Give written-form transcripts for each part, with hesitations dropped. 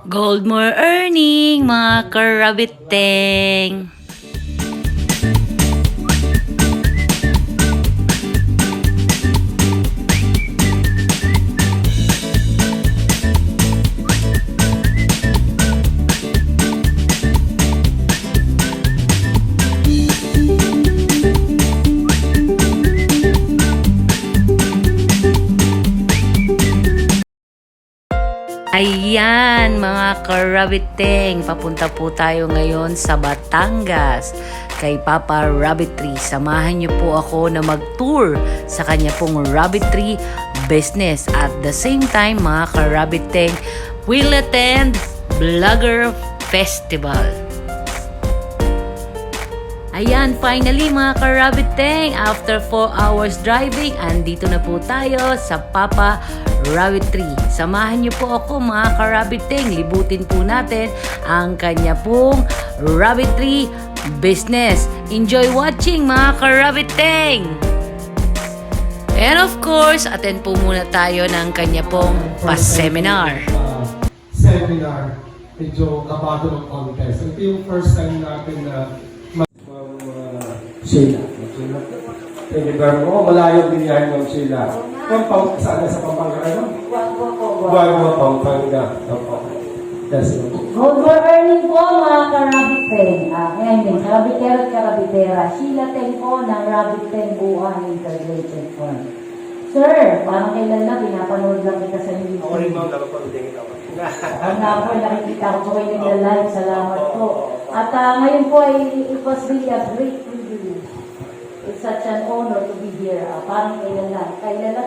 Gold more earning, mga karabiteng. Ayan mga karabiteng, papunta po tayo ngayon sa Batangas kay Papa Rabbit Tree. Samahan niyo po ako na mag-tour sa kanya pong Rabbit Tree business. At the same time mga karabiteng, we'll attend Vlogger Festival. Ayan, finally mga karabiteng, after 4 hours driving, andito na po tayo sa Papa Rabbit Tree. Samahan niyo po ako mga karabiteng, libutin po natin ang kanya pong Rabbit Tree business. Enjoy watching mga karabiteng! And of course, attend po muna tayo ng kanya pong pa-seminar. Seminar, medyo kabado ng contest. Ito yung first time natin na Sheila. Thank you very much. Oh, malayo din yan ng Sheila. Saan sa Pampanga? Ano? Guagua, Pampanga. Yes. Gold more earning po mga karabiteng. Ngayon, karabitero at karabitera. Sheila Teng po ng Rabbit Teng Buuan Integrated Fund. Sir, parang kailan na, pinapanood lang kita sa YouTube. Ako rin ma'am, nakapanood din ako. Ang nga po, nakikita ko po kayo nagla-live. Salamat po. At ngayon po, it was really a great privilege. It's such an honor to be here. Parang kailan lang,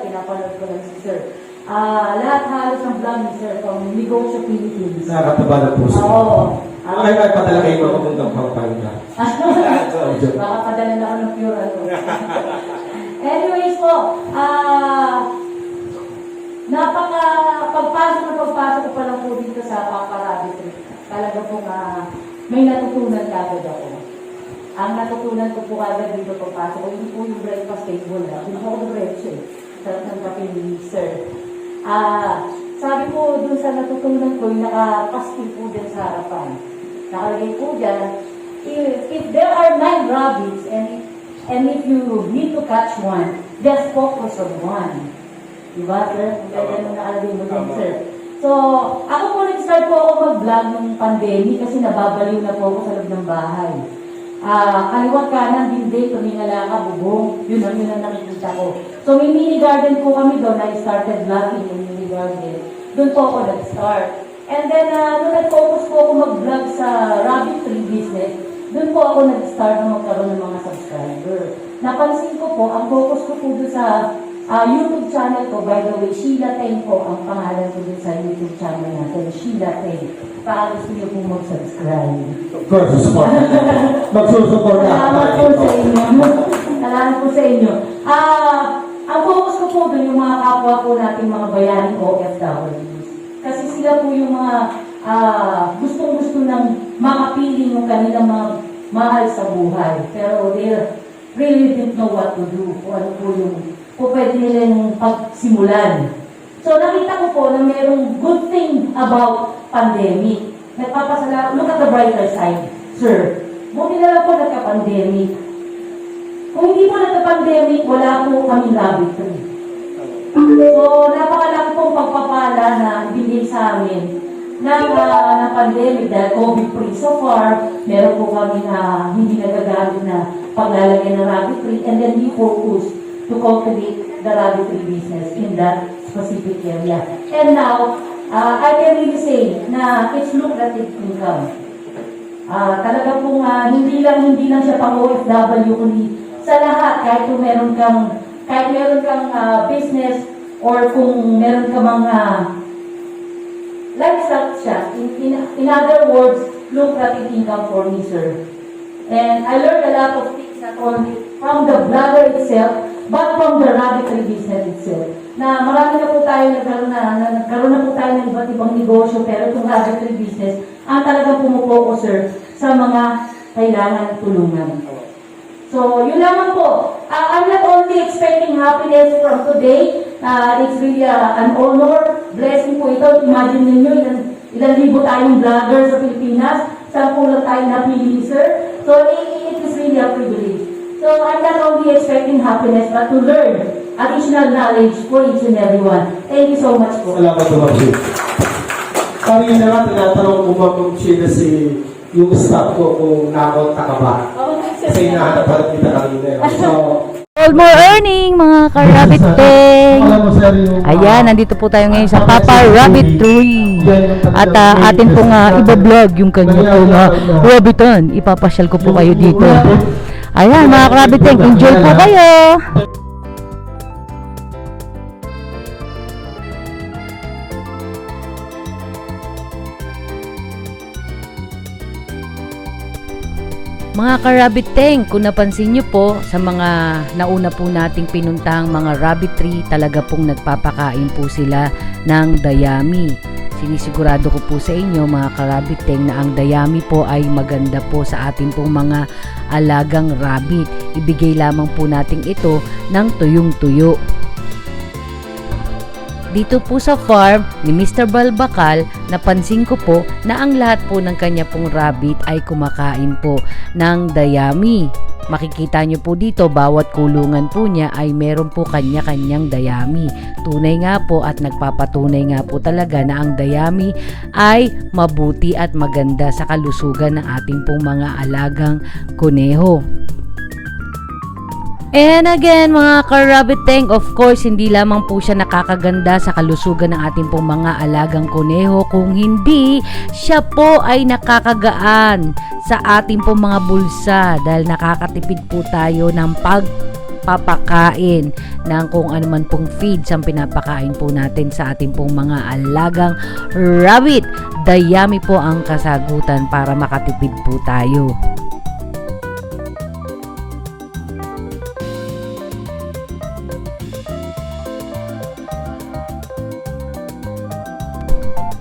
pinapanood ko lang si Sir. Lahat halos ng vlog ni Sir from Negosyo Philippines. Nakakataba na po siya. Oo. Ay, padala kayo mga puntang Pampanga. Baka padala na ako ng pure ano. Anyways po, pagpasok ko pa lang po dito sa Papa Rabbit Tree. Talaga po may natutunan kagad ako. Ang natutunan ko po kagad dito pagpasok ko, hindi po yung breakfast table na. Hindi po ako diretso eh. Sarap ng kape ni Sir. Sabi ko dun sa natutunan ko, yung nakapastil po dyan sa harapan. Nakalagay po dyan, if there are 9 rabbits and if you need to catch one, just focus on one. Diba, sir? Kaya nung nakalagay mo dyan, sir. So, ako po nag-start po ako mag-vlog nung pandemic kasi nababaliw na po ako sa loob ng bahay. Kaliwat kanan, hindi, tumingala ka, bubong. Yun ang nakikita ko. So, may mini garden po kami doon. I started vlogging in mini garden. Doon po ako nag-start. And then, nung nag-focus po ako mag-vlog sa Rabbit Tree business, doon po ako nag-start na magkaroon ng mga subscriber. Napansin ko po, ang focus ko po doon sa YouTube channel ko, by the way, Sheila Teng po ang pangalan ko doon sa YouTube channel natin, Sheila Teng. Para gusto niyo po mag-subscribe. Of course, support. Magsusupport na. Salamat po sa inyo. Salamat po sa inyo. Ang focus ko po doon yung mga kapwa po natin, mga bayaning OFWs. Kasi sila po yung mga gustong-gusto ng makapiling ng kanilang mga mahal sa buhay. Pero they really didn't know what to do. Kung ano po yung pwede nilang pagsimulan. So nakita ko po na mayroong good thing about pandemic. Nagpapasalamat, look at the brighter side, sir. Buti na lang po nagka-pandemic. Kung hindi po nagka-pandemic, wala po kaming Rabbit Tree. So napakalaki pong pagpapala na ibigay sa amin ng pandemic dahil COVID-free. So far, meron po kami na hindi nagagamit na paglalagay ng Rabbit Tree and then we focus to cultivate the Rabbit Tree business in that specific area. And now, I can really say na it's lucrative income. Talaga pong hindi lang siya pang OFW, kundi sa lahat, kahit kung meron kang business or kung meron ka mga lifestyle siya. In other words, lucrative income for me, sir. And I learned a lot of things not only from the vlogger itself, but from the Rabbit Tree business itself. Na marami na po tayo nagkaroon na po tayo ng iba't ibang negosyo, pero itong Rabbit Tree business, ang talagang pumupokus, sir, sa mga kailangan tulungan. So, yun lamang po. I'm not only expecting happiness from today, it's really an honor, blessing po ito. Imagine ninyo, Ilang libo tayong vlogger sa Pilipinas, 10 lang tayong napili, sir. So, it is really a privilege. So, I'm not only expecting happiness, but to learn additional knowledge for each and everyone. Thank you so much po. Salamat po, Ma'am Sheila. Kanina nga, tinatanong ko, Ma'am Sheila, yung staff ko kung nakonta ka ba. Kasi hinahanap kita kanina. So, All more earning, mga ka-Rabbit Teng! alam mo, sir, yung... Ayan, nandito po tayo ngayon sa Papa Rabbit Tree. At atin pong iba-vlog yung kanya pong rabbitan. Ipapasyal ko po kayo dito. Ayan, mga ka-Rabbit Teng, enjoy po kayo! Mga ka-Rabbit Teng, kung napansin nyo po sa mga nauna po nating pinuntahang mga rabbit tree, talaga pong nagpapakain po sila ng dayami. Sinisigurado ko po sa inyo mga ka-Rabbit Teng na ang dayami po ay maganda po sa ating pong mga alagang rabbit. Ibigay lamang po natin ito ng tuyong-tuyo. Dito po sa farm ni Mr. Balbacal, napansin ko po na ang lahat po ng kanya pong rabbit ay kumakain po ng dayami. Makikita nyo po dito, bawat kulungan po niya ay meron po kanya-kanyang dayami. Tunay nga po at nagpapatunay nga po talaga na ang dayami ay mabuti at maganda sa kalusugan ng ating pong mga alagang kuneho. And again, mga ka-Rabbit Teng, of course, hindi lamang po siya nakakaganda sa kalusugan ng ating pong mga alagang kuneho, kung hindi, siya po ay nakakagaan sa ating pong mga bulsa dahil nakakatipid po tayo ng pagpapakain ng kung ano man pong feeds ang pinapakain po natin sa ating pong mga alagang rabbit. Dayami po ang kasagutan para makatipid po tayo.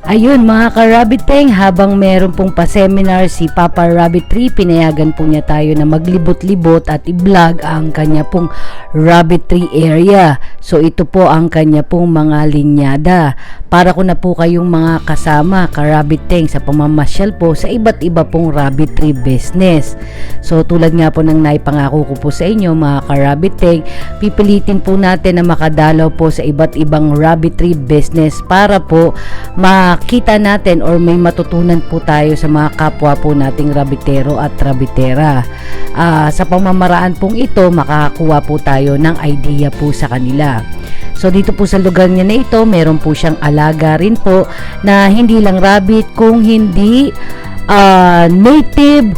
Ayun mga ka-Rabbit Teng, habang meron pong pa-seminar si Papa Rabbit Tree, pinayagan po niya tayo na maglibot-libot at i-vlog ang kanya pong Rabbit Tree area. So ito po ang kanya pong mga linyada. Para ko na po kayong mga kasama ka-Rabbit Teng sa pamamasyal po sa iba't iba pong Rabbit Tree business. So tulad nga po ng naipangako ko po sa inyo mga ka-Rabbit Teng, pipilitin po natin na makadalaw po sa iba't ibang Rabbit Tree business para po makita natin or may matutunan po tayo sa mga kapwa po nating rabbitero at rabbitera. Sa pamamaraan pong ito, makakakuha po tayo ng idea po sa kanila. So dito po sa lugar niya na ito, meron po siyang alaga rin po na hindi lang rabbit, kung hindi native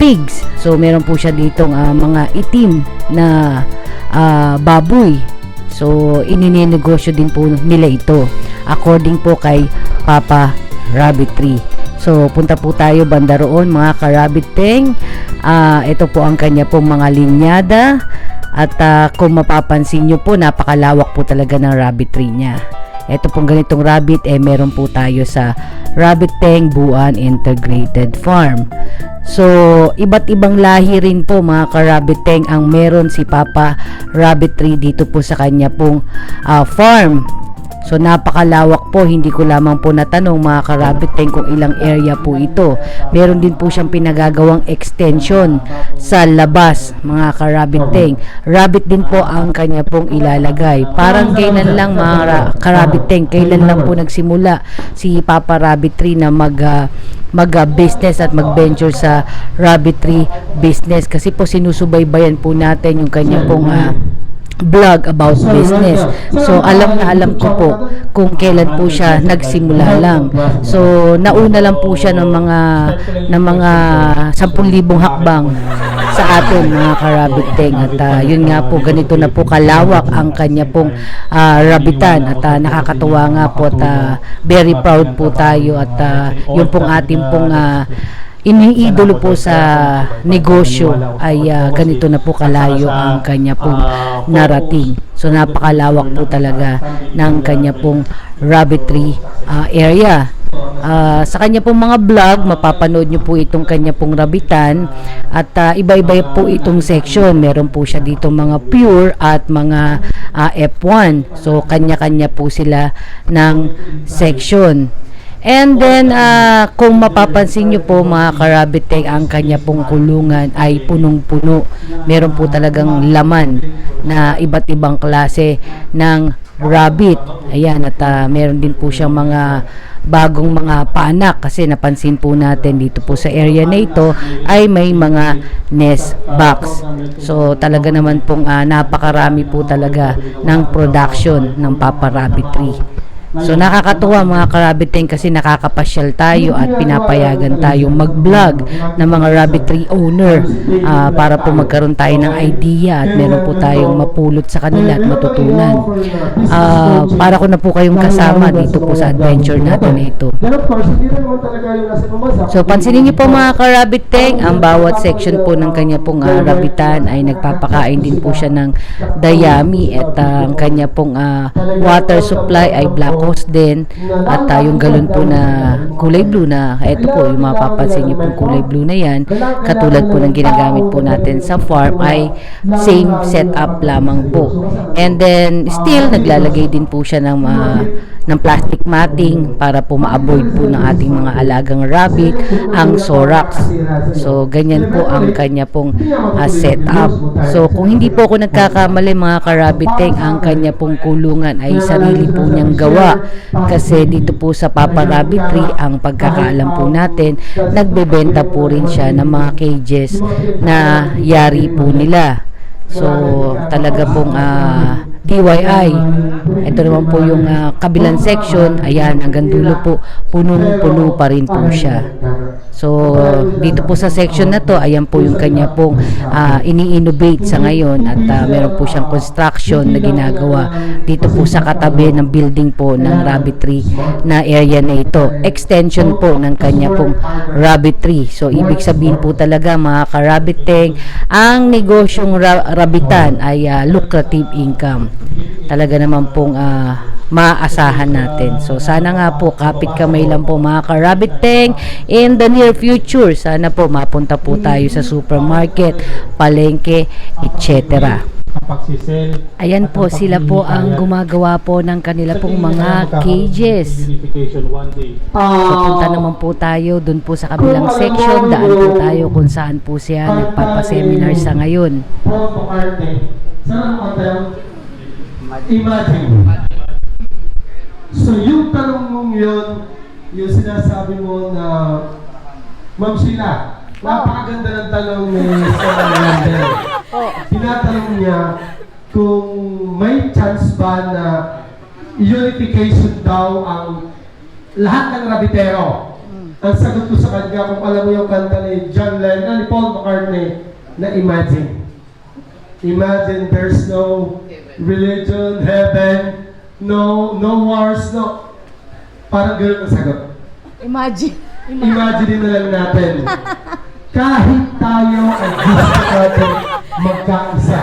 pigs. So meron po siya ditong mga itim na baboy. So ininegosyo din po nila ito according po kay Papa Rabbit Tree. So punta po tayo banda roon mga ka-Rabbit Teng. Ito po ang kanya pong mga linyada. At kung mapapansin nyo po, napakalawak po talaga ng rabbit tree niya. Ito pong ganitong rabbit, meron po tayo sa Rabbit Teng Buan Integrated Farm. So, iba't ibang lahi rin po mga ka-Rabbit Teng ang meron si Papa Rabbit Tree dito po sa kanya pong farm. So napakalawak po, hindi ko lamang po natanong mga ka-Rabbit Teng kung ilang area po ito. Meron din po siyang pinagagawang extension sa labas mga ka-Rabbit Teng. Rabbit din po ang kanya pong ilalagay. Parang kailan lang mga ka-Rabbit Teng, kailan lang po nagsimula si Papa Rabbit Tree na mag-business at mag-venture sa Rabbit Tree business. Kasi po sinusubaybayan po natin yung kanya pong vlog about business. So alam na alam ko po kung kailan po siya nagsimula lang. So nauna lang po siya ng mga 10,000 hakbang sa atin mga ka-Rabbit Teng. At yun nga po, ganito na po kalawak ang kanya pong rabbitan. At nakakatuwa nga po at very proud po tayo at yung pong ating pong iniidolo po sa negosyo ay ganito na po kalayo ang kanya pong narating. So napakalawak po talaga ng kanya pong Rabbit Tree area. Sa kanya pong mga vlog, mapapanood nyo po itong kanya pong rabbitan at iba-iba po itong section. Meron po siya dito mga pure at mga F1. So kanya-kanya po sila ng section. And then, kung mapapansin nyo po mga ka-Rabbit Tank, ang kanya pong kulungan ay punong-puno. Meron po talagang laman na iba't ibang klase ng rabbit. Ayan, at meron din po siyang mga bagong mga paanak kasi napansin po natin dito po sa area na ito ay may mga nest box. So talaga naman pong napakarami po talaga ng production ng Papa Rabbit Tree. So nakakatuwa mga ka-Rabbit Tank kasi nakakapasyal tayo at pinapayagan tayong mag-vlog ng mga rabbit tree owner para po magkaroon tayo ng idea at meron po tayong mapulot sa kanila at matutunan. Para ko na po kayong kasama dito po sa adventure natin na ito. So pansinin niyo po mga ka-Rabbit Tank, ang bawat section po ng kanya pong rabbitan ay nagpapakain din po siya ng dayami at ang kanya pong water supply ay black hose din at yung galon po na kulay blue na eto po yung mapapansin niyo pong kulay blue na yan katulad po ng ginagamit po natin sa farm ay same setup lamang po. And then still naglalagay din po siya ng plastic matting para po ma-avoid po ng ating mga alagang rabbit ang thorax. So ganyan po ang kanya pong setup. So kung hindi po ako nagkakamali mga ka-Rabbit Tank, ang kanya pong kulungan ay sarili po niyang gawa. Kasi dito po sa Papa Rabbit Tree, ang pagkakaalam po natin, nagbebenta po rin siya ng mga cages na yari po nila. So talaga pong DIY. Ito naman po yung kabilang section. Ayan, hanggang dulo po, punong-puno pa rin po siya. So, dito po sa section na to, ayan po yung kanya pong ini-innovate sa ngayon at meron po siyang construction na ginagawa dito po sa katabi ng building po ng Rabbit Tree na area na ito. Extension po ng kanya pong Rabbit Tree. So, ibig sabihin po talaga mga ka-Rabbit Tank, ang negosyong rabbitan ay lucrative income. Talaga naman pong maaasahan natin. So sana nga po kapit kamay lang po mga ka-Rabbit Tank in the near future. Sana po mapunta po tayo sa supermarket, palengke, etc. Ayan po, sila po ang gumagawa po ng kanila pong mga cages. So punta naman po tayo dun po sa kabilang section. Daan po tayo kung saan po siya nagpapaseminar sa ngayon. Imagine. So yung tanong mong yun, yung sinasabi mo na Ma'am Sheila, napakaganda ng tanong ni Sarah Landel. Tinatanong niya kung may chance ba na unification daw ang lahat ng rabbitero. Ang sagot ko sa kanya, kung alam mo yung kanta ni John Lennon, ni Paul McCartney, na Imagine. Imagine there's no religion, heaven, no wars, no. Parang gano'n ang sagot. Imagine. Imagine na lang natin. Kahit tayo ay gusto natin magkaisa.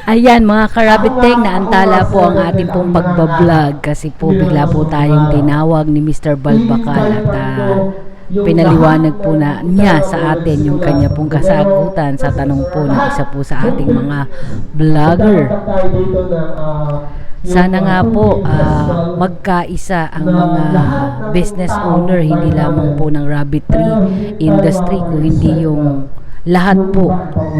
Ayan mga ka-Rabbit Tank, naantala po ang ating pong pagbablog kasi po bigla po tayong tinawag ni Mr. Balbacal at pinaliwanag po na niya sa atin yung kanya pong kasagutan sa tanong po ng isa po sa ating mga vlogger. Sana nga po magkaisa ang mga business owner, hindi lamang po ng rabbit tree industry, kung hindi yung lahat po,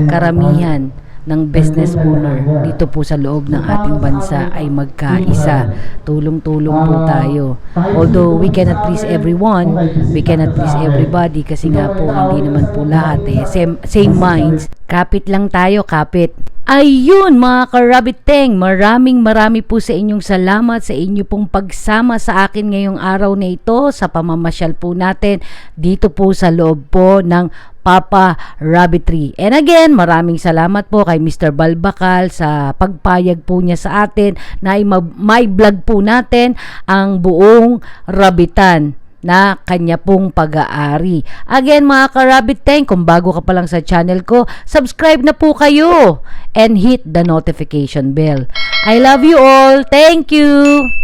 karamihan ng business owner dito po sa loob ng ating bansa ay magkaisa. Tulong-tulong po tayo. Although we cannot please everyone, we cannot please everybody kasi nga po hindi naman po lahat same minds. Kapit lang tayo, kapit. Ayun mga ka-Rabbit Tank, marami po sa inyong salamat sa inyo pong pagsama sa akin ngayong araw na ito sa pamamasyal po natin dito po sa loob po ng Papa Rabbit Tree. And again, maraming salamat po kay Mr. Balbacal sa pagpayag po niya sa atin na may vlog po natin ang buong rabbitan na kanya pong pag-aari. Again mga ka-Rabbit Tank, kung bago ka pa lang sa channel ko, subscribe na po kayo and hit the notification bell. I love you all. Thank you!